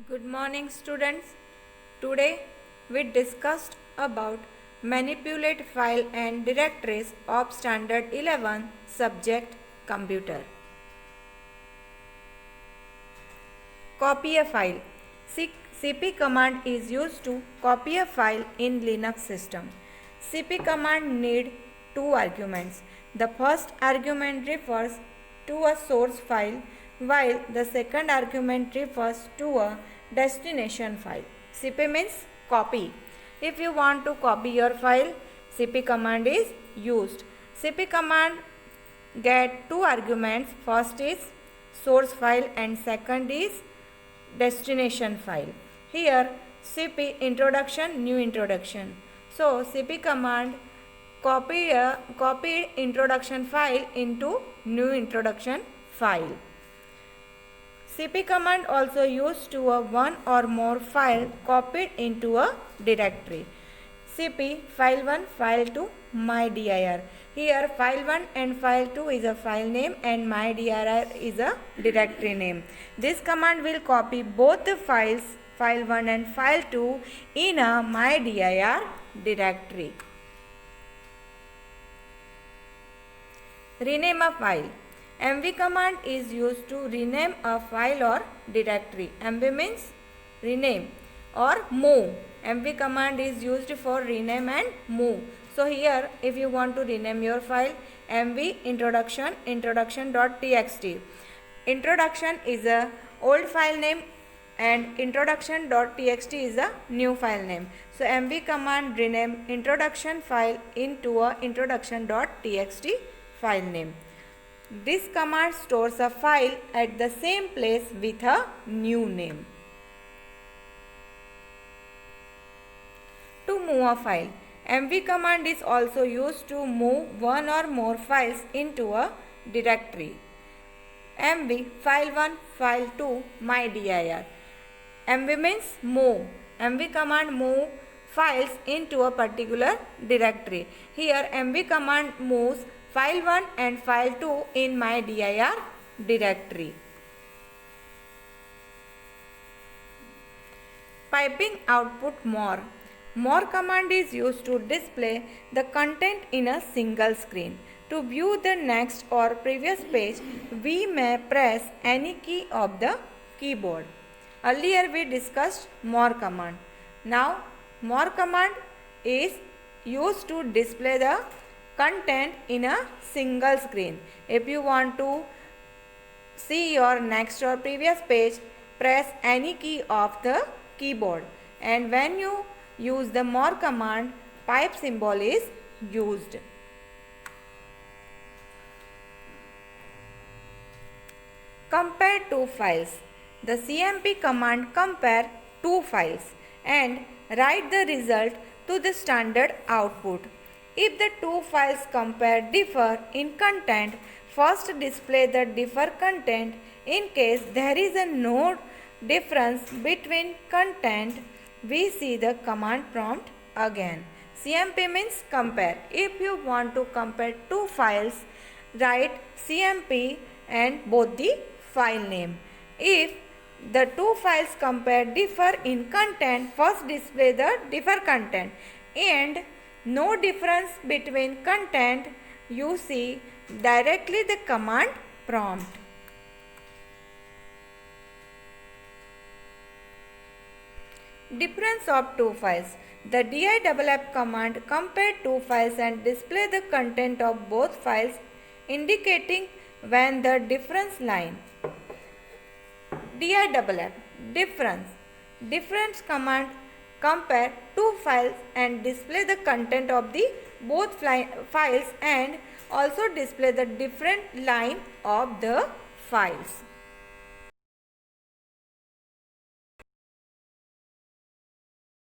Good morning students. Today we discussed about manipulate file and directories of standard 11 subject computer. Copy a file. CP command is used to copy a file in Linux system. CP command need two arguments. The first argument refers to a source file while the second argument refers to a destination file. CP means copy. If you want to copy your file, CP command is used. CP command get two arguments. First is source file and second is destination file. Here CP introduction, new introduction. So CP command copy introduction file into new introduction file. CP command also used to a one or more file copied into a directory. CP file1 file2 mydir. Here file1 and file2 is a file name and mydir is a directory name. This command will copy both the files file1 and file2 in a mydir directory. Rename a file. MV command is used to rename a file or directory. MV means rename or move. MV command is used for rename and move. So here if you want to rename your file, MV introduction.txt. Introduction is a old file name and introduction.txt is a new file name. So MV command rename introduction file into a introduction.txt file name. This command stores a file at the same place with a new name. To move a file, MV command is also used to move one or more files into a directory. MV file1 file2 mydir. MV means move. MV command move files into a particular directory. Here MV command moves file1 and file2 in mydir directory. Piping output more. More command is used to display the content in a single screen. To view the next or previous page, we may press any key of the keyboard. Earlier we discussed more command. Now more command is used to display the content in a single screen. If you want to see your next or previous page, press any key of the keyboard, and when you use the more command, pipe symbol is used. Compare two files. The CMP command compare two files and write the result to the standard output. If the two files compare differ in content, first display the differ content. In case there is a no difference between content, we see the command prompt again. CMP means compare. If you want to compare two files, write CMP and both the file name. If the two files compare differ in content, first display the differ content, and no difference between content, you see directly the command prompt. Difference of two files. The diff command compare two files and display the content of both files, indicating when the difference line. Diff difference command compare two files and display the content of the both files and also display the different line of the files.